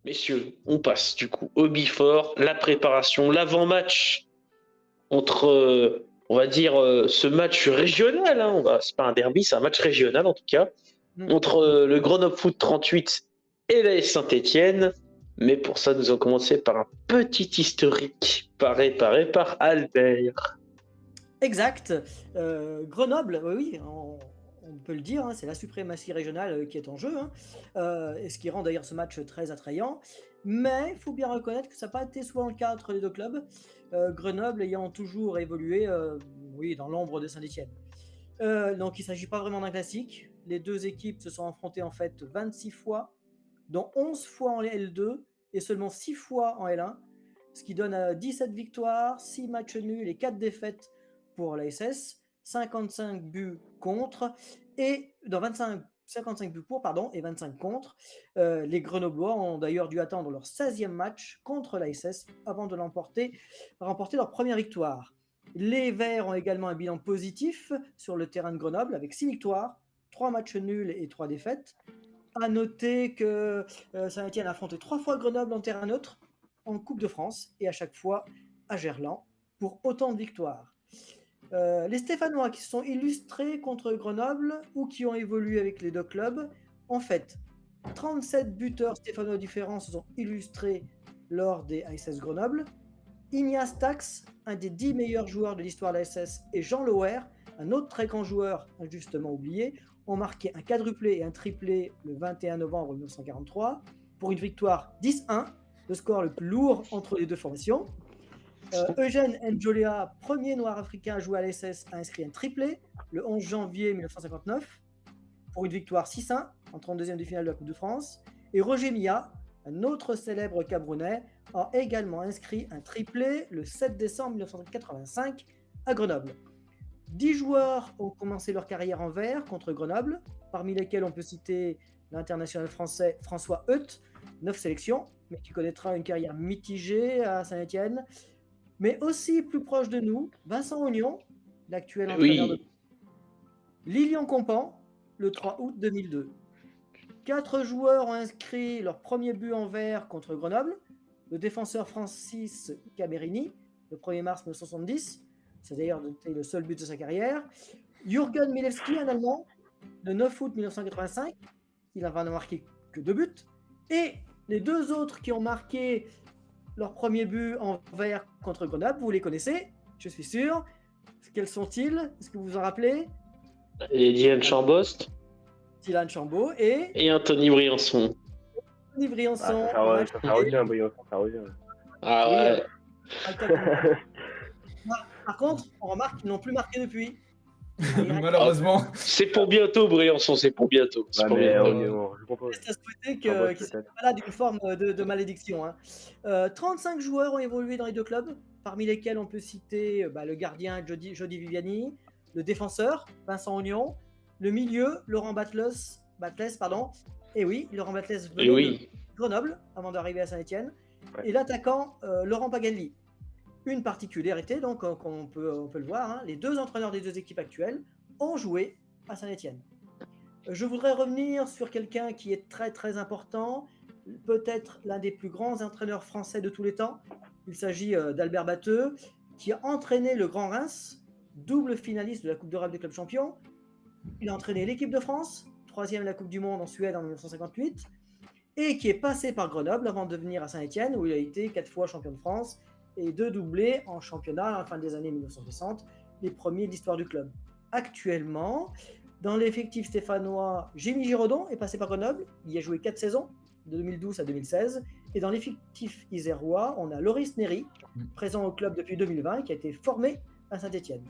Messieurs, on passe du coup au before, la préparation, l'avant-match entre, on va dire, ce match régional. Hein, c'est pas un derby, c'est un match régional en tout cas, entre le Grenoble Foot 38 et l'AS Saint-Etienne. Mais pour ça, nous allons commencer par un petit historique préparé par Albert. Exact. Grenoble, oui, on peut le dire, hein, c'est la suprématie régionale qui est en jeu, hein, et ce qui rend d'ailleurs ce match très attrayant. Mais il faut bien reconnaître que ça n'a pas été souvent le cas entre les deux clubs, Grenoble ayant toujours évolué oui, dans l'ombre de Saint-Étienne. Donc il ne s'agit pas vraiment d'un classique. Les deux équipes se sont affrontées en fait 26 fois, dont 11 fois en L2 et seulement 6 fois en L1, ce qui donne 17 victoires, 6 matchs nuls et 4 défaites pour l'ASS, 55 buts contre et dans 55 buts pour pardon et 25 contre. Les Grenoblois ont d'ailleurs dû attendre leur 16e match contre l'ASS avant de remporter leur première victoire. Les Verts ont également un bilan positif sur le terrain de Grenoble avec 6 victoires, 3 matchs nuls et 3 défaites. À noter que Saint-Etienne a affronté 3 fois Grenoble en terrain neutre en Coupe de France et à chaque fois à Gerland pour autant de victoires. Les Stéphanois qui se sont illustrés contre Grenoble ou qui ont évolué avec les deux clubs, en fait, 37 buteurs stéphanois différents se sont illustrés lors des ASS Grenoble. Ignace Tax, un des 10 meilleurs joueurs de l'histoire de l'ASS, et Jean Loer, un autre très grand joueur injustement oublié, ont marqué un quadruplé et un triplé le 21 novembre 1943 pour une victoire 10-1, le score le plus lourd entre les deux formations. Eugène Njolia, premier noir africain à jouer à l'ASS, a inscrit un triplé le 11 janvier 1959 pour une victoire 6-1 en 32e de finale de la Coupe de France. Et Roger Milla, un autre célèbre Camerounais, a également inscrit un triplé le 7 décembre 1985 à Grenoble. 10 joueurs ont commencé leur carrière en vert contre Grenoble, parmi lesquels on peut citer l'international français François Heut, 9 sélections, mais qui connaîtra une carrière mitigée à Saint-Etienne. Mais aussi plus proche de nous, Vincent Ognon, l'actuel entraîneur de Oui, Lilian Compan, le 3 août 2002. 4 joueurs ont inscrit leur premier but en vert contre Grenoble. Le défenseur Francis Camerini, le 1er mars 1970. C'est d'ailleurs le seul but de sa carrière. Jürgen Milewski, un Allemand, le 9 août 1985. Il n'a marqué que 2 buts. Et les 2 autres qui ont marqué leur premier but en vert contre Grenoble, vous les connaissez, je suis sûr. Quels sont-ils? Est-ce que vous vous en rappelez? et Diane Chambost Dylan Chambaud et et Anthony Briançon. Tony Briançon. Ça revient, Briançon, ça revient. Ah Oui, ouais. par contre, on remarque qu'ils n'ont plus marqué depuis. Malheureusement. C'est pour bientôt, Briançon, c'est pour bientôt. C'est Ouais, pour mais bientôt. je comprends. C'est à souhaiter Chambost, qu'ils soient peut-être. malades d'une forme de malédiction. Hein. 35 joueurs ont évolué dans les deux clubs, parmi lesquels on peut citer le gardien Jody Viviani, le défenseur Vincent Ognon, le milieu Laurent Batles, et oui, Laurent Batles venait de Grenoble avant d'arriver à Saint-Etienne, et l'attaquant Laurent Pagelli. Une particularité, donc, on peut le voir, hein, les 2 entraîneurs des 2 équipes actuelles ont joué à Saint-Etienne. Je voudrais revenir sur quelqu'un qui est très très important, peut-être l'un des plus grands entraîneurs français de tous les temps. Il s'agit d'Albert Batteux, qui a entraîné le Grand Reims, double finaliste de la Coupe d'Europe des clubs champions. Il a entraîné l'équipe de France, 3e à la Coupe du Monde en Suède en 1958, et qui est passé par Grenoble avant de venir à Saint-Etienne, où il a été 4 fois champion de France et 2 doublés en championnat à la fin des années 1960, les premiers de l'histoire du club. Actuellement, dans l'effectif stéphanois, Jémy Giraudon est passé par Grenoble, il y a joué 4 saisons, de 2012 à 2016, et dans l'effectif isérois, on a Loris Néry, présent au club depuis 2020, qui a été formé à Saint-Etienne.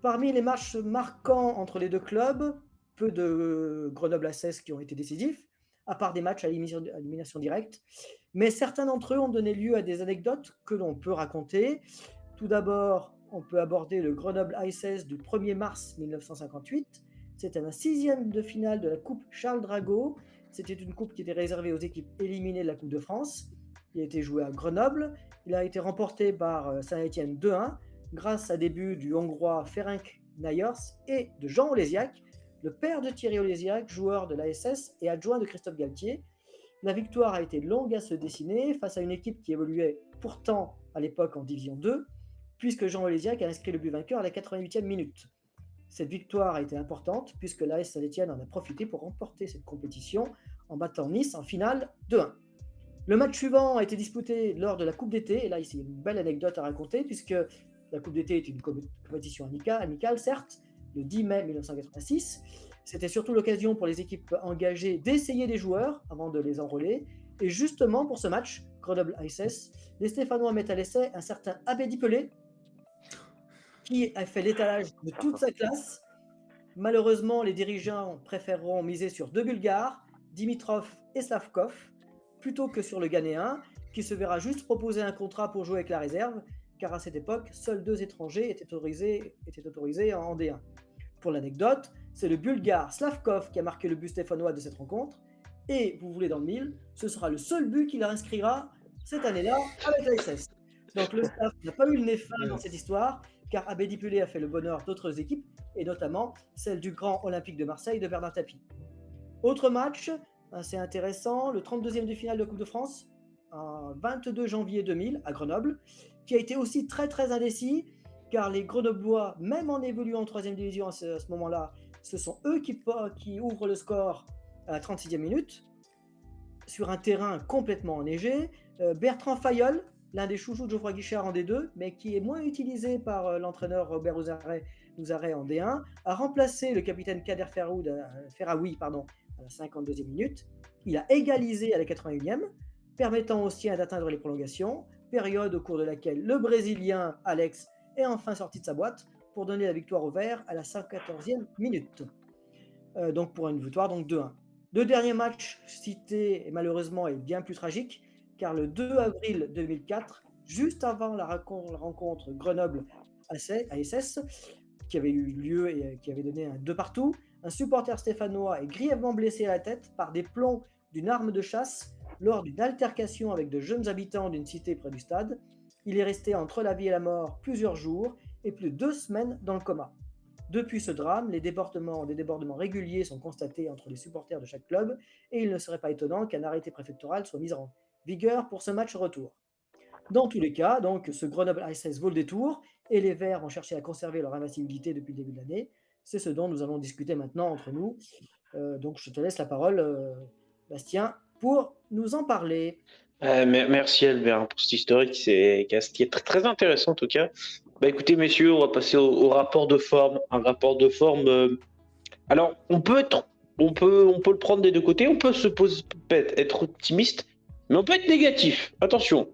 Parmi les matchs marquants entre les deux clubs, peu de Grenoble-Assès qui ont été décisifs, à part des matchs à élimination directe, mais certains d'entre eux ont donné lieu à des anecdotes que l'on peut raconter. Tout d'abord, on peut aborder le Grenoble ASS du 1er mars 1958. C'était un 6e de finale de la Coupe Charles Drago. C'était une coupe qui était réservée aux équipes éliminées de la Coupe de France. Il a été joué à Grenoble. Il a été remporté par Saint-Etienne 2-1 grâce à des buts du Hongrois Ferenc Nájors et de Jean Olésiak, le père de Thierry Olésiak, joueur de l'ASS et adjoint de Christophe Galtier. La victoire a été longue à se dessiner face à une équipe qui évoluait pourtant à l'époque en Division 2, puisque Jean Olésiac a inscrit le but vainqueur à la 88e minute. Cette victoire a été importante puisque l'AS Saint-Étienne en a profité pour remporter cette compétition en battant Nice en finale 2-1. Le match suivant a été disputé lors de la Coupe d'été, et là ici il y a une belle anecdote à raconter puisque la Coupe d'été était une compétition amicale certes, le 10 mai 1986. C'était surtout l'occasion pour les équipes engagées d'essayer des joueurs avant de les enrôler. Et justement pour ce match, Grenoble-ASS, les Stéphanois mettent à l'essai un certain Abedi Pelé, qui a fait l'étalage de toute sa classe. Malheureusement, les dirigeants préféreront miser sur 2 Bulgares, Dimitrov et Slavkov, plutôt que sur le Ghanéen, qui se verra juste proposer un contrat pour jouer avec la réserve, car à cette époque, seuls 2 étrangers étaient autorisés en D1. Pour l'anecdote, c'est le Bulgare Slavkov qui a marqué le but stéphanois de cette rencontre, et vous voulez dans le mille, ce sera le seul but qu'il inscrira cette année-là avec l'ASS. Donc le staff n'a pas eu le nez fin dans cette histoire, car Abedi Pelé a fait le bonheur d'autres équipes, et notamment celle du Grand Olympique de Marseille de Bernard Tapie. Autre match assez intéressant, le 32e de finale de Coupe de France, en 22 janvier 2000 à Grenoble, qui a été aussi très très indécis, car les Grenoblois, même en évoluant en 3e division à ce moment-là, ce sont eux qui ouvrent le score à la 36e minute, sur un terrain complètement enneigé. Bertrand Fayol, l'un des chouchous de Geoffroy Guichard en D2, mais qui est moins utilisé par l'entraîneur Robert Nouzaret en D1, a remplacé le capitaine Kader Ferraoui à la 52e minute. Il a égalisé à la 81e, permettant aux siens d'atteindre les prolongations, période au cours de laquelle le Brésilien Alex est enfin sorti de sa boîte pour donner la victoire aux Verts à la 114e minute. Donc pour une victoire, donc 2-1. Le dernier match cité malheureusement est bien plus tragique, car le 2 avril 2004, juste avant la rencontre Grenoble-ASS, qui avait eu lieu et qui avait donné un 2-2, un supporter stéphanois est grièvement blessé à la tête par des plombs d'une arme de chasse lors d'une altercation avec de jeunes habitants d'une cité près du stade. Il est resté entre la vie et la mort plusieurs jours et plus de 2 semaines dans le coma. Depuis ce drame, des débordements réguliers sont constatés entre les supporters de chaque club et il ne serait pas étonnant qu'un arrêté préfectoral soit mis en vigueur pour ce match retour. Dans tous les cas, donc, ce Grenoble-ASS vaut le détour et les Verts vont chercher à conserver leur invincibilité depuis le début de l'année. C'est ce dont nous allons discuter maintenant entre nous. Donc je te laisse la parole, Bastien, pour nous en parler. Merci Albert pour cet historique qui est très, très intéressant en tout cas. Bah écoutez messieurs, on va passer au rapport de forme. Un rapport de forme. Alors on peut le prendre des deux côtés. On peut être optimiste, mais on peut être négatif. Attention,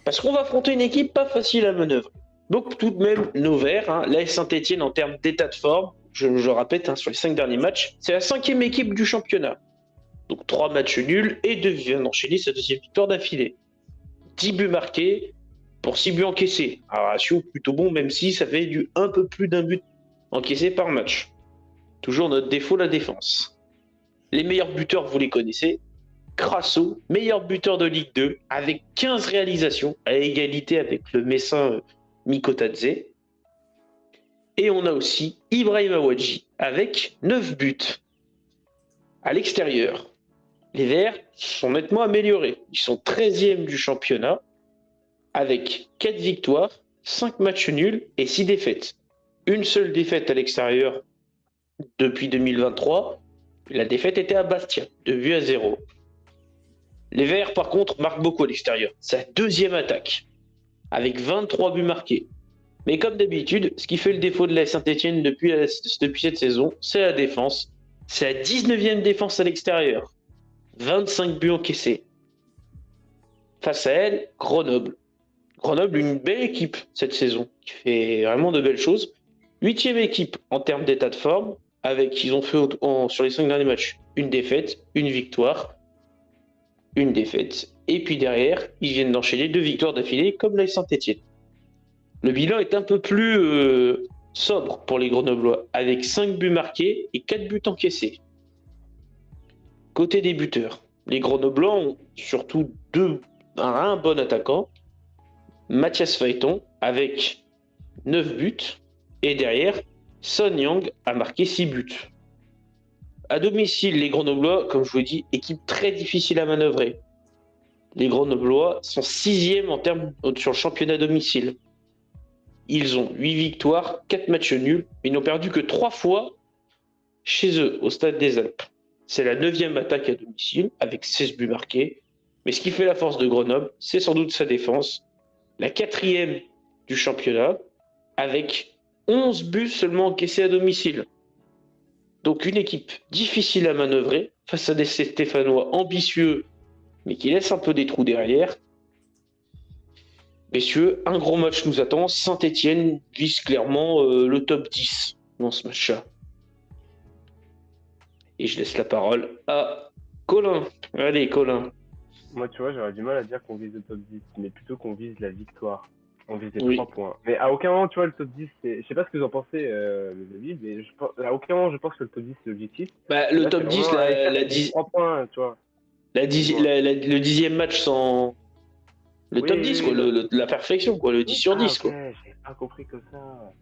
parce qu'on va affronter une équipe pas facile à manœuvrer. Donc tout de même nos Verts, l'AS Saint-Étienne en termes d'état de forme, je répète, sur les 5 derniers matchs, c'est la 5e équipe du championnat. Donc 3 matchs nuls et vient d'enchaîner sa 2e victoire d'affilée. 10 buts marqués pour 6 buts encaissés. Un ratio plutôt bon, même si ça fait un peu plus d'un but encaissé par match. Toujours notre défaut, la défense. Les meilleurs buteurs, vous les connaissez. Crasso, meilleur buteur de Ligue 2, avec 15 réalisations, à égalité avec le Messin Mikotadze. Et on a aussi Ibrahim Awadji, avec 9 buts. À l'extérieur, les Verts sont nettement améliorés. Ils sont 13e du championnat, avec 4 victoires, 5 matchs nuls et 6 défaites. Une seule défaite à l'extérieur depuis 2023. La défaite était à Bastia, 2-0. Les Verts, par contre, marquent beaucoup à l'extérieur. C'est la 2e attaque, avec 23 buts marqués. Mais comme d'habitude, ce qui fait le défaut de la Saint-Étienne depuis cette saison, c'est la défense. C'est la 19e défense à l'extérieur. 25 buts encaissés. Face à elle, Grenoble. Grenoble, une belle équipe cette saison, qui fait vraiment de belles choses. 8e équipe en termes d'état de forme, ils ont fait sur les 5 derniers matchs une défaite, une victoire, une défaite. Et puis derrière, ils viennent d'enchaîner 2 victoires d'affilée, comme la Saint-Étienne. Le bilan est un peu plus sobre pour les Grenoblois, avec 5 buts marqués et 4 buts encaissés. Côté des buteurs, les Grenoblois ont surtout un bon attaquant, Mathias Phaéton, avec 9 buts, et derrière, Son Yang a marqué 6 buts. À domicile, les Grenoblois, comme je vous l'ai dit, équipe très difficile à manœuvrer. Les Grenoblois sont 6e sur le championnat à domicile. Ils ont 8 victoires, 4 matchs nuls, mais ils n'ont perdu que 3 fois chez eux, au Stade des Alpes. C'est la 9e attaque à domicile, avec 16 buts marqués. Mais ce qui fait la force de Grenoble, c'est sans doute sa défense. La 4e du championnat, avec 11 buts seulement encaissés à domicile. Donc une équipe difficile à manœuvrer, face à des Stéphanois ambitieux, mais qui laissent un peu des trous derrière. Messieurs, un gros match nous attend. Saint-Etienne vise clairement le top 10 dans ce match-là. Et je laisse la parole à Colin. Allez, Colin. Moi, tu vois, j'aurais du mal à dire qu'on vise le top 10, mais plutôt qu'on vise la victoire. On vise les Oui. 3 points. Mais à aucun moment, tu vois, le top 10, c'est... Je sais pas ce que vous en pensez, les amis, mais à aucun moment, je pense que le top 10, c'est l'objectif. Bah, le Là, top c'est 10, vraiment aller chercher la 3 points, tu vois. le 10e match sans... Le Oui, top oui, 10, oui, quoi, la perfection, quoi, le 10 sur 10. Quoi. Ok, j'avais pas compris que ça.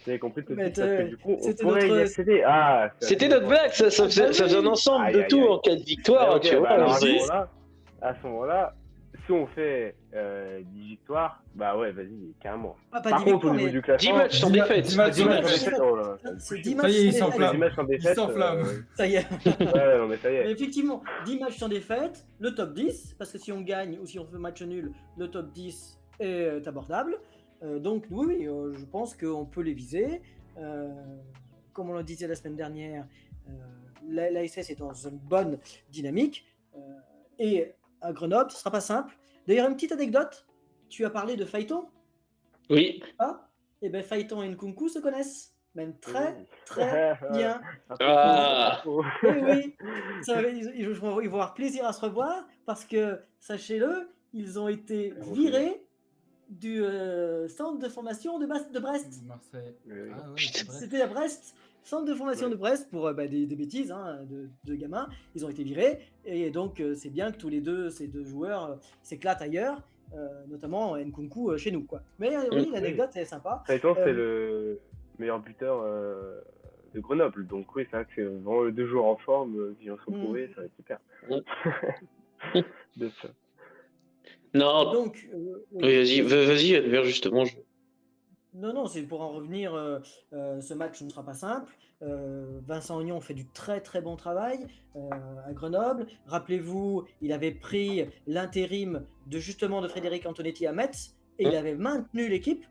J'avais compris le top Mais 10 parce que du coup, on c'était pourrait y notre- accéder. C'était notre blague, ça faisait un ensemble Aïe, de aïe, tout aïe. en cas de victoire, Ok, tu vois. alors je dis- à ce moment-là, si on fait 10 victoires, bah ouais, vas-y, carrément. Ah, pas Par 10 contre, au victoires, niveau mais du classement, 10 matchs sans 10 défaite. 10 matchs 10 sans matchs sans défaite. défaite, oh là là, c'est ça 10 me matchs Ça y est, il sans s'enflamme. défaite. 10 matchs sans Il défaite. s'enflamme. Ça y est. Ouais, non, mais ça y Mais est. effectivement, 10 matchs sont défaites, le top 10, parce que si on gagne ou si on fait match nul, le top 10 est abordable. Donc oui, je pense qu'on peut les viser. Comme on le disait la semaine dernière, l'ASS est dans une bonne dynamique. Et à Grenoble, ce ne sera pas simple. D'ailleurs, une petite anecdote, tu as parlé de Phaéton. Oui. Ah, et bien Phaéton et Nkunku se connaissent, même très Oui. très bien. Ah. Oui, ils vont avoir plaisir à se revoir parce que, sachez-le, ils ont été virés du centre de formation de Brest. Marseille. Oui. Ah ouais, Putain. c'est vrai. C'était à Brest, centre de formation Ouais. de Brest pour des bêtises de gamins. Ils ont été virés et donc c'est bien que ces deux joueurs s'éclatent ailleurs, notamment Nkunku chez nous, quoi. Mais oui, l'anecdote est sympa. Phaéton, c'est le meilleur buteur de Grenoble. Donc oui, c'est vrai que c'est vraiment les 2 joueurs en forme qui vont se retrouver, ça va être super. De ça. Non, Donc, oui, vas-y, Albert, justement. Non, c'est pour en revenir. Ce match ne sera pas simple. Vincent Ognon fait du très très bon travail à Grenoble. Rappelez-vous, il avait pris l'intérim de Frédéric Antonetti à Metz et il avait maintenu l'équipe,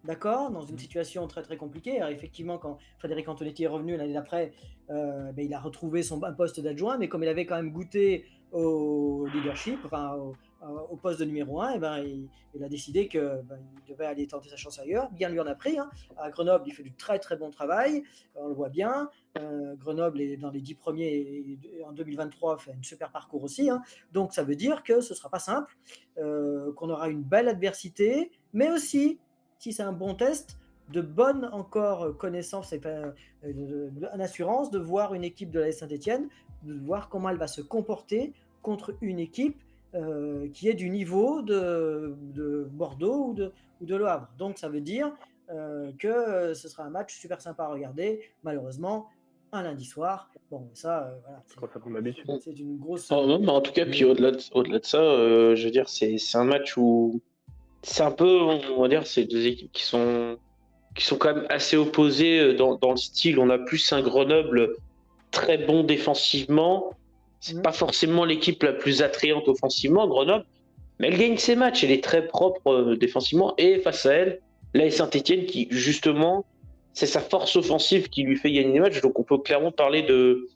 d'accord, dans une situation très très compliquée. Alors effectivement, quand Frédéric Antonetti est revenu l'année d'après, il a retrouvé un poste d'adjoint, mais comme il avait quand même goûté au leadership, au poste de numéro 1, il a décidé qu'il devait aller tenter sa chance ailleurs. Bien lui en a pris. À Grenoble, il fait du très très bon travail. On le voit bien. Grenoble est dans les 10 premiers et en 2023 fait un super parcours aussi. Donc ça veut dire que ce ne sera pas simple, qu'on aura une belle adversité, mais aussi, si c'est un bon test, de bonnes encore connaissances et en assurance de voir une équipe de la Saint-Etienne, de voir comment elle va se comporter contre une équipe qui est du niveau de Bordeaux ou de Le Havre. Donc ça veut dire que ce sera un match super sympa à regarder. Malheureusement, un lundi soir. Bon, ça, voilà, Quand ça prend l'habitude. c'est une grosse. En tout cas, puis au-delà de ça, je veux dire, c'est un match où c'est un peu, on va dire, c'est 2 équipes qui sont quand même assez opposées dans le style. On a plus un Grenoble très bon défensivement. C'est pas forcément l'équipe la plus attrayante offensivement, Grenoble, mais elle gagne ses matchs. Elle est très propre défensivement. Et face à elle, là, Saint-Etienne qui, justement, c'est sa force offensive qui lui fait gagner les matchs. Donc, on peut clairement parler de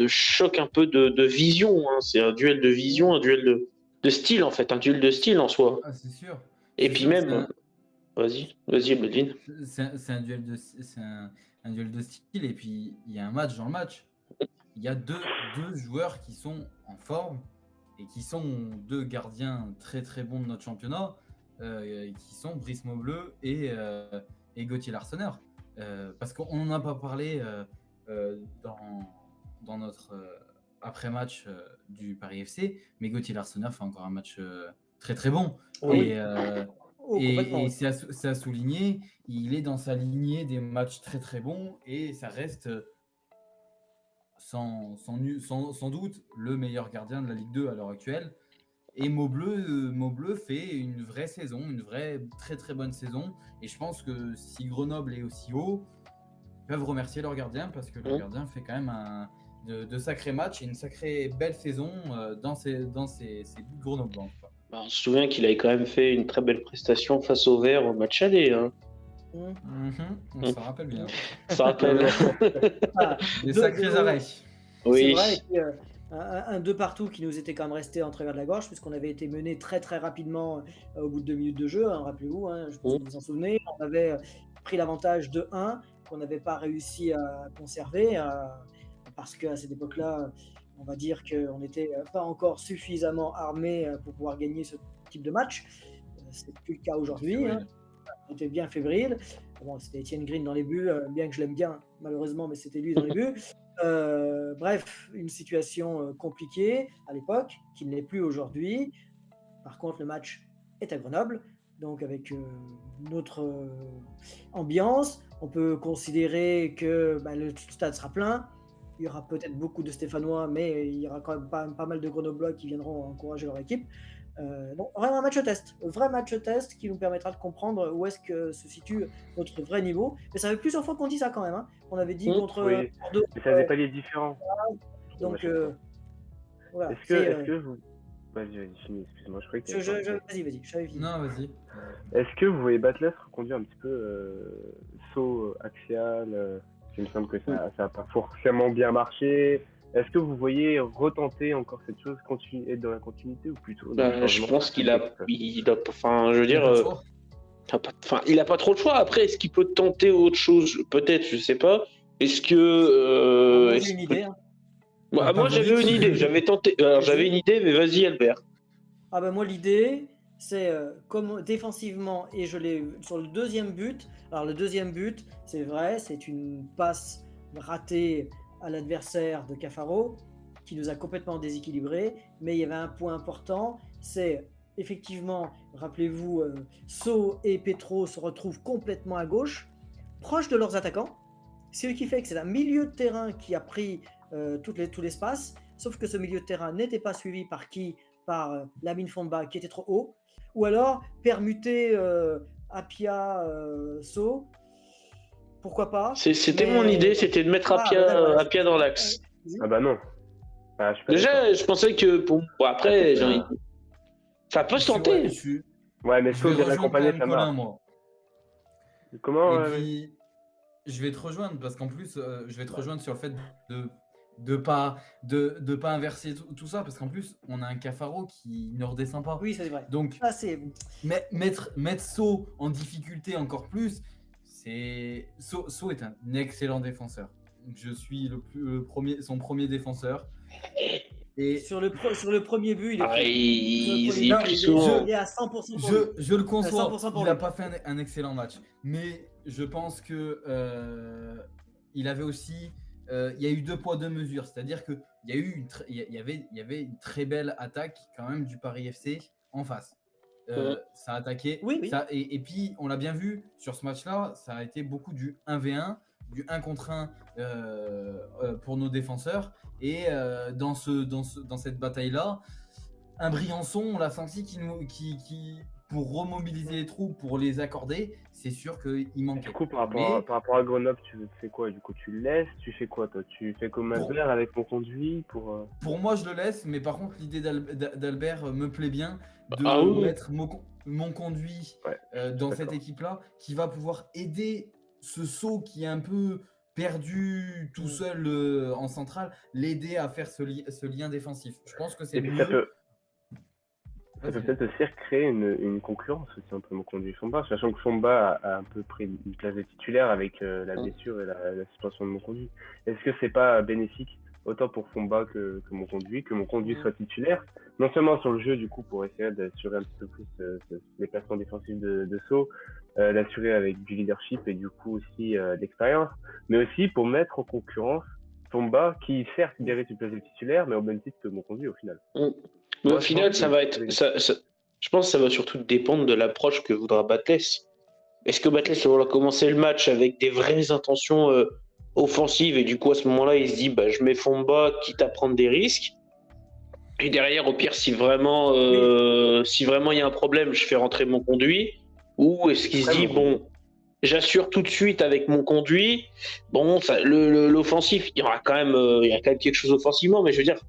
choc un peu de vision. C'est un duel de vision, un duel de style, en fait. Un duel de style en soi. Ah, c'est sûr. Et C'est puis sûr, même... Vas-y, Melvin. C'est un duel un duel de style et puis il y a un match dans le match. Il y a deux joueurs qui sont en forme et qui sont 2 gardiens très très bons de notre championnat, qui sont Brice Maubleu et Gauthier Larsonneur. Parce qu'on n'en a pas parlé dans notre après-match du Paris FC, mais Gauthier Larsonneur fait encore un match très très bon. Oui. Et c'est à souligner, il est dans sa lignée des matchs très très bons et ça reste sans doute le meilleur gardien de la Ligue 2 à l'heure actuelle. Et Maubleu fait une vraie saison, une vraie très très bonne saison. Et je pense que si Grenoble est aussi haut, ils peuvent remercier leur gardien parce que le gardien fait quand même de sacrés matchs et une sacrée belle saison dans ses buts grenoblois. Bah, on se souvient qu'il avait quand même fait une très belle prestation face au Vert au match aller. Hein. On s'en rappelle bien. Ça rappelle. Des sacrés arrêts. C'est Oui. vrai qu'il y a un 2 partout qui nous était quand même resté en travers de la gorge, puisqu'on avait été mené très très rapidement au bout de 2 minutes de jeu, hein, rappelez-vous, hein, je pense que vous vous en souvenez. On avait pris l'avantage de 1 qu'on n'avait pas réussi à conserver, parce qu'à cette époque-là, on va dire qu'on n'était pas encore suffisamment armé pour pouvoir gagner ce type de match. C'est plus le cas aujourd'hui. Hein. On était bien fébrile. Bon, c'était Étienne Green dans les buts, bien que je l'aime bien, malheureusement, mais c'était lui dans les buts. Bref, une situation compliquée à l'époque, qui ne l'est plus aujourd'hui. Par contre, le match est à Grenoble, donc avec notre ambiance. On peut considérer que le stade sera plein. Il y aura peut-être beaucoup de Stéphanois, mais il y aura quand même pas mal de Grenoblois qui viendront encourager leur équipe. Donc, vraiment un match test, un vrai match test qui nous permettra de comprendre où est-ce que se situe notre vrai niveau. Mais ça fait plusieurs fois qu'on dit ça quand même. Hein. On avait dit contre Bordeaux. Mais ça n'est pas les différents. Donc, voilà. Est-ce que vous. Vas-y, finis, excuse-moi, je croyais que. Vas-y, je savais fini. Non, vas-y. Est-ce que vous voyez Batles reconduire un petit peu saut axial il me semble que ça n'a pas forcément bien marché. Est-ce que vous voyez retenter encore cette chose, être dans la continuité ou plutôt je pense qu'il a, enfin, je veux dire, il a pas trop le choix. Après, est-ce qu'il peut tenter autre chose? Peut-être, je sais pas. Est-ce que j'ai une idée. Hein. Moi, j'avais une idée. J'avais tenté. Alors, j'avais une idée, mais vas-y, Albert. Ah ben moi, l'idée, c'est comme défensivement, et je l'ai sur le deuxième but. Alors le deuxième but, c'est vrai, c'est une passe ratée à l'adversaire de Cafaro qui nous a complètement déséquilibrés, mais il y avait un point important, c'est effectivement, rappelez-vous, So et Petro se retrouvent complètement à gauche, proches de leurs attaquants, ce qui fait que c'est un milieu de terrain qui a pris tout l'espace, sauf que ce milieu de terrain n'était pas suivi par Lamine Fomba qui était trop haut, ou alors permuter Apia, So, pourquoi pas. C'était mon idée, c'était de mettre Apia dans l'axe. Ah bah non. Déjà, je pensais que après, ça peut se tenter. Ouais, mais So vient d'accompagner, ça marche. Comment je vais te rejoindre parce qu'en plus, je vais te rejoindre sur le fait de pas inverser tout ça parce qu'en plus on a un Cafaro qui ne redescend pas. Oui, c'est vrai. Donc mettre So en difficulté encore plus, So est un excellent défenseur. Je suis son premier défenseur. Et sur le premier but, il est à 100%. Je le conçois. Il n'a pas fait un excellent match, mais je pense que il avait aussi. Il y a eu 2 poids 2 mesures, c'est-à-dire que il y avait une très belle attaque quand même du Paris FC en face. Ça a attaqué. Oui. Et puis on l'a bien vu sur ce match-là, ça a été beaucoup du 1v1, du 1 contre 1 pour nos défenseurs. Et dans cette bataille-là, un Briançon, on l'a senti qui pour remobiliser les troupes, pour les accorder, c'est sûr qu'il manquait. Du coup, par rapport à Grenoble, tu fais quoi? Du coup, tu le laisses? Tu fais quoi, toi? Tu fais comme Albert avec mon conduit pour moi, je le laisse, mais par contre, l'idée d'Albert me plaît bien de mettre mon conduit dans cette équipe-là, qui va pouvoir aider ce saut qui est un peu perdu tout seul en centrale, l'aider à faire ce lien défensif. Je pense que c'est mieux. Ça peut peut-être aussi créer une concurrence aussi entre mon conduit et Fomba, sachant que Fomba a un peu pris une place de titulaire avec la blessure et la suspension de mon conduit. Est-ce que c'est pas bénéfique autant pour Fomba que mon conduit soit titulaire, non seulement sur le jeu du coup pour essayer d'assurer un petit peu plus les placements défensifs de So, l'assurer avec du leadership et du coup aussi d'expérience, mais aussi pour mettre en concurrence Fomba qui certes mérite une place de titulaire, mais au même titre que mon conduit au final. Mais au final, ça va être. Je pense que ça va surtout dépendre de l'approche que voudra Batles. Est-ce que Batles va commencer le match avec des vraies intentions offensive et du coup à ce moment-là il se dit je mets Fomba quitte à prendre des risques. Et derrière, au pire, si vraiment il y a un problème, je fais rentrer mon conduit. Ou est-ce qu'il se dit j'assure tout de suite avec mon conduit. Bon, l'offensif, il y a quand même quelque chose offensivement, mais je veux dire,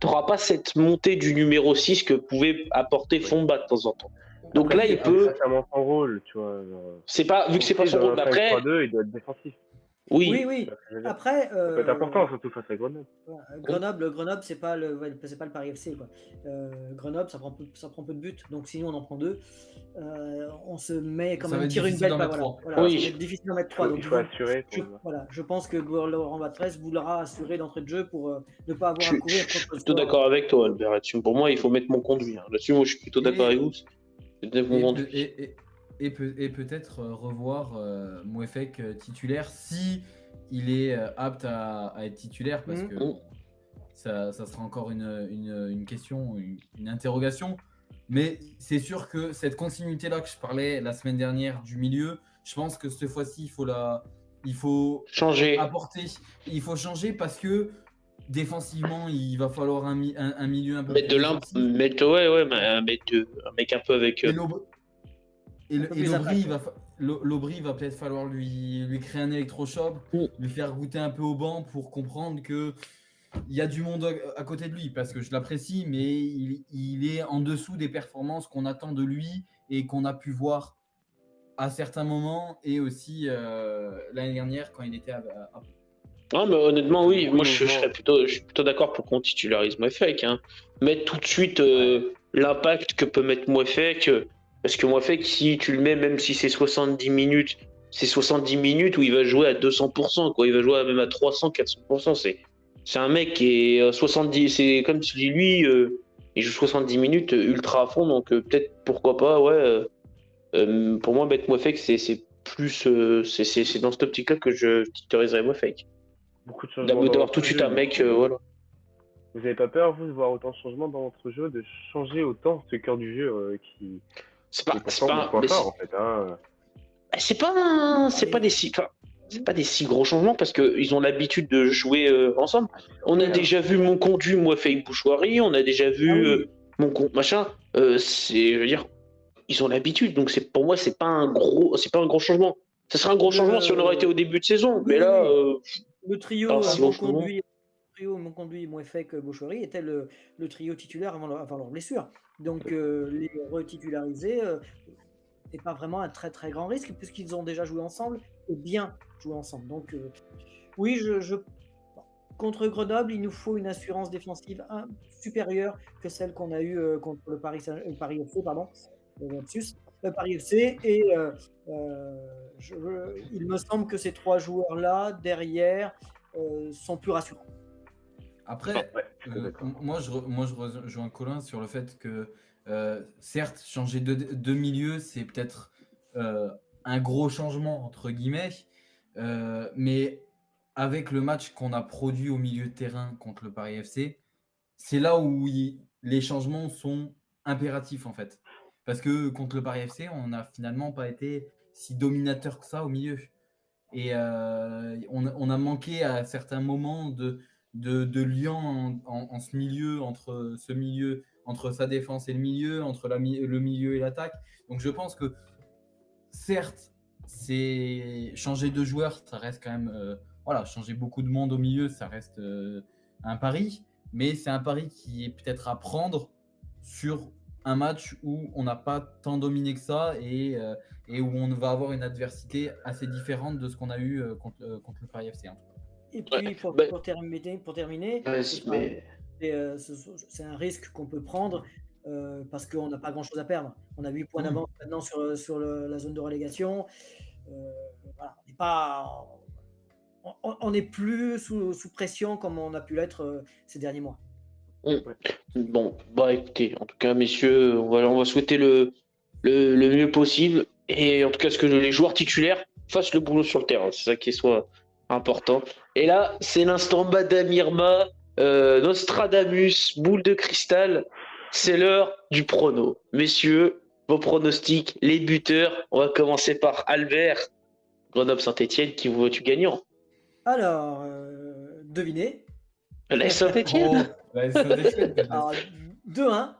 tu n'auras pas cette montée du numéro 6 que pouvait apporter Fomba de temps en temps. Donc là, il peut. C'est vraiment son rôle, tu vois. C'est pas, vu que c'est pas son rôle. Après. 3-2, il doit être défensif. Oui. Après, ça peut être important, surtout face à Grenoble. Grenoble, c'est pas le Paris FC, quoi. Grenoble, ça prend peu de buts, donc sinon on en prend 2. On se met quand même tirer une belle balle. Voilà, oui. Ça va être difficile d'en mettre 3. Il faut assurer. Je pense que Laurent Batresse voudra assurer d'entrée de jeu pour ne pas avoir à courir. Je suis plutôt d'accord avec toi, Albert. Là-dessus, pour moi, il faut mettre mon conduit. Là-dessus, moi, je suis plutôt d'accord avec vous. Et peut-être revoir Mouefek titulaire si il est apte à être titulaire, parce que ça sera encore une question, une interrogation. Mais c'est sûr que cette continuité-là que je parlais la semaine dernière du milieu, je pense que cette fois-ci, il faut changer. Il faut changer parce que défensivement, il va falloir un milieu un peu mettre un mec un peu avec. Et l'Aubry, va peut-être falloir lui créer un électrochoc, lui faire goûter un peu au banc pour comprendre que il y a du monde à côté de lui, parce que je l'apprécie, mais il est en dessous des performances qu'on attend de lui et qu'on a pu voir à certains moments, et aussi l'année dernière quand il était à... Non, mais honnêtement, oui. Moi, je suis plutôt d'accord pour qu'on titularise Mouefek. Mettre tout de suite l'impact que peut mettre Mouefek. Parce que Mouefek, si tu le mets, même si c'est 70 minutes, c'est 70 minutes où il va jouer à 200%, quoi. Il va jouer même à 300, 400%. C'est un mec qui est 70. C'est comme si lui, il joue 70 minutes ultra à fond. Donc, peut-être, pourquoi pas, ouais. Pour moi, mettre Mouefek, c'est plus. C'est dans cette optique-là que je titulariserais Mouefek. Beaucoup de changements. D'avoir tout de suite un mec, voilà. Vous n'avez pas peur, vous, de voir autant de changements dans votre jeu, de changer autant ce cœur du jeu qui. C'est pas des si gros changements parce qu'ils ont l'habitude de jouer ensemble. On a déjà vu mon conduit, Mouefek Bouchouari, on a déjà vu mon compte machin. Je veux dire, ils ont l'habitude, donc pour moi, c'est pas un gros changement. Ça serait un gros changement si on aurait été au début de saison, mais là. Le trio mon conduit, Mouefek, Bouchouari était le trio titulaire avant leur blessure. Donc les retitulariser, c'est pas vraiment un très très grand risque puisqu'ils ont déjà joué ensemble et bien joué ensemble. Donc oui, contre Grenoble, il nous faut une assurance défensive supérieure que celle qu'on a eue contre le Paris FC, pardon, le Paris FC, et il me semble que ces 3 joueurs-là derrière sont plus rassurants. Après, moi je rejoins Colin sur le fait que certes, changer de milieu, c'est peut-être un gros changement, entre guillemets, mais avec le match qu'on a produit au milieu de terrain contre le Paris FC, c'est là où les changements sont impératifs, en fait. Parce que contre le Paris FC, on n'a finalement pas été si dominateur que ça au milieu. Et on a manqué à certains moments de lien en ce milieu, entre sa défense et le milieu, entre le milieu et l'attaque. Donc je pense que certes, c'est changer de joueur, ça reste quand même changer beaucoup de monde au milieu, ça reste un pari, mais c'est un pari qui est peut-être à prendre sur un match où on n'a pas tant dominé que ça et où on va avoir une adversité assez différente de ce qu'on a eu contre le Paris FC. Et puis pour terminer, c'est un risque qu'on peut prendre parce qu'on n'a pas grand-chose à perdre. On a 8 points d'avance maintenant sur la zone de relégation. On n'est plus sous pression comme on a pu l'être ces derniers mois. Bon, écoutez, en tout cas, messieurs, on va souhaiter le mieux possible et en tout cas, ce que les joueurs titulaires fassent le boulot sur le terrain. C'est ça qui soit important. Et là, c'est l'instant Madame Irma, Nostradamus, boule de cristal. C'est l'heure du prono. Messieurs, vos pronostics, les buteurs. On va commencer par Albert. Grenoble-Saint-Etienne, qui vous vois-tu gagnant? Alors, devinez. La Saint-Etienne. Bah, ça déchire, déjà. Alors, 2-1.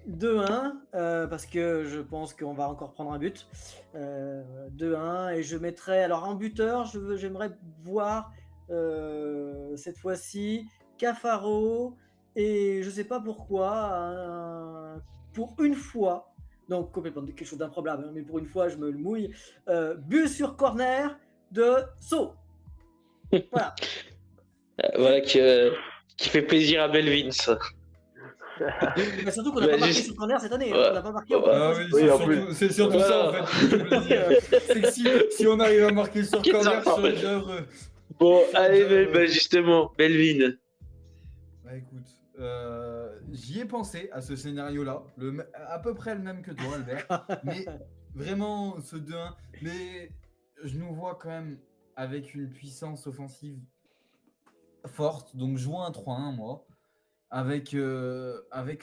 2-1, parce que je pense qu'on va encore prendre un but. 2-1, et je mettrai. Alors, en buteur, j'aimerais voir cette fois-ci Cafaro, et je sais pas pourquoi, pour une fois, donc complètement quelque chose d'improbable, hein, mais pour une fois, je me le mouille. But sur corner de Sceaux. Voilà. Voilà qui fait plaisir à Belvin, ça. Mais surtout qu'on n'a Bah, pas marqué juste- sur corner cette année. Ouais. On n'a pas marqué. Ouais. Ah oui, Oui, c'est en surtout, c'est surtout ça en Voilà. fait. qui me fait plaisir. C'est que si on arrive à marquer sur Qu'est-ce corner, que ça je serais déjà heureux. Bon, Ça, allez, déjà, bah, justement, Belvin. Bah écoute, j'y ai pensé à ce scénario-là, à peu près le même que toi, Albert, mais vraiment ce 2-1, mais je nous vois quand même avec une puissance offensive forte, donc je vois un 3-1 moi, avec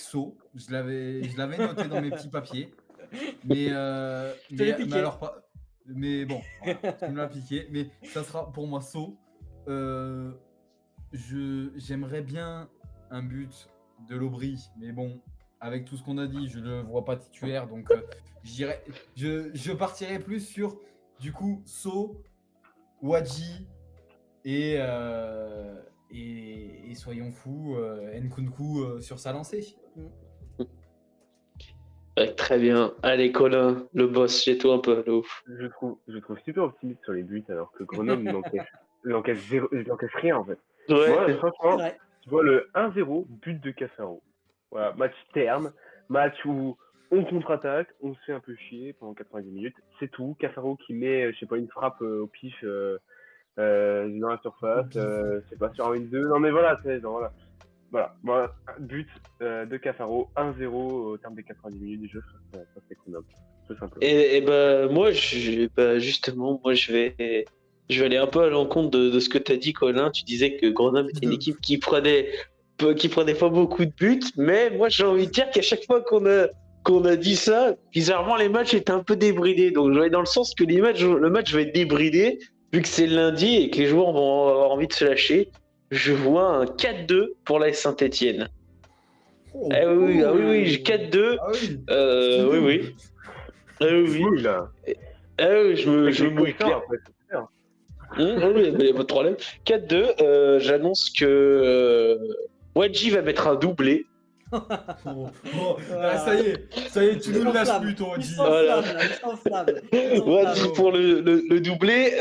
Sceaux, je l'avais noté dans mes petits papiers, mais, Je l'ai piqué. alors pas, mais bon, voilà, tu me l'as piqué, mais ça sera pour moi Sceaux. J'aimerais bien un but de l'Aubry, mais bon, avec tout ce qu'on a dit, je le vois pas titulaire, donc je partirais plus sur du coup Sceaux, Wadji et soyons fous, Nkunku sur sa lancée. Ouais, très bien. Allez, Colin, le boss chez toi un peu, le ouf. Je trouve super optimiste sur les buts, alors que Grenoble n'encaisse rien en fait. Ouais. Moi, C'est franchement, vrai. je vois le 1-0, but de Cafaro. Voilà, match terme, match où on contre-attaque, on se fait un peu chier pendant 90 minutes, c'est tout. Cafaro qui met, je sais pas, une frappe au pif dans la surface, c'est pas sur un 1-2, non mais voilà, voilà, but de Cafaro, 1-0 au terme des 90 minutes du jeu, ça c'est Grenoble, tout simplement. Et bah, moi, justement, moi, je vais aller un peu à l'encontre de ce que tu as dit, Colin. Tu disais que Grenoble était une équipe qui prenait pas beaucoup de buts, mais moi, j'ai envie de dire qu'à chaque fois qu'on a dit ça, bizarrement, les matchs étaient un peu débridés. Donc, je vais dans le sens que le match va être débridé, vu que c'est lundi et que les joueurs vont avoir envie de se lâcher. Je vois un 4-2 pour la Saint-Etienne. Ah oui, 4-2. Ah oui. Oui. Ah oui. Ouh, là. Ah oui, je me Avec mouille les clair. après, c'est clair. Oui, mais pas de problème. 4-2, j'annonce que Wadji va mettre un doublé. Ah, ça y est, tu nous le lâches plus, ton Il Wadji. Voilà. s'enflamme. Wadji pour le doublé.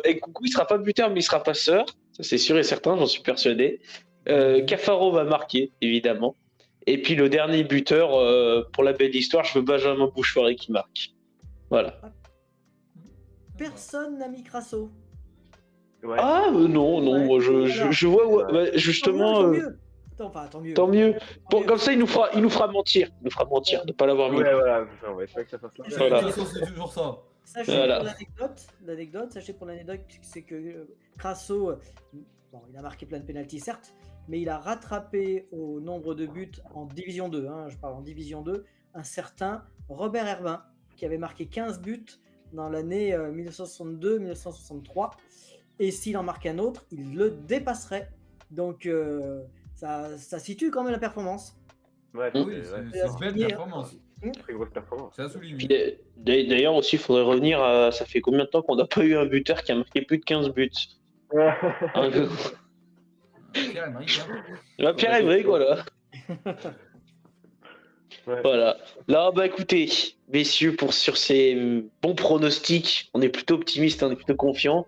Et Coucou, il sera pas buteur, mais il sera passeur. Ça, c'est sûr et certain, j'en suis persuadé. Cafaro va marquer, évidemment. Et puis le dernier buteur, pour la belle histoire, je veux Benjamin Bouchoirie qui marque. Voilà. Personne n'a mis Crasso. Ouais. Ah non, Ouais. moi je vois justement. Tant mieux. Tant mieux. Tant mieux. Bon, comme ça, il nous fera mentir. Il nous fera mentir de ne pas l'avoir mis. Ouais, voilà, c'est ça, on va essayer que ça fasse là. Voilà. De toute façon, c'est toujours ça. Sachez Voilà. pour l'anecdote, c'est que Crasso, bon, il a marqué plein de pénaltys certes, mais il a rattrapé au nombre de buts en Division 2, hein, je parle en Division 2, un certain Robert Herbin, qui avait marqué 15 buts dans l'année 1962-1963, et s'il en marque un autre, il le dépasserait. Donc ça situe quand même la performance. Ouais, Oui, c'est c'est une belle performance. une très grosse performance. C'est à souligner. Puis, d'ailleurs, aussi, il faudrait revenir à. Ça fait combien de temps qu'on n'a pas eu un buteur qui a marqué plus de 15 buts? Hein, Pierre-Emerick, Pierre-Emerick, voilà. Ouais. Voilà. Là, bah écoutez, messieurs, sur ces bons pronostics, on est plutôt optimiste, on est plutôt confiant.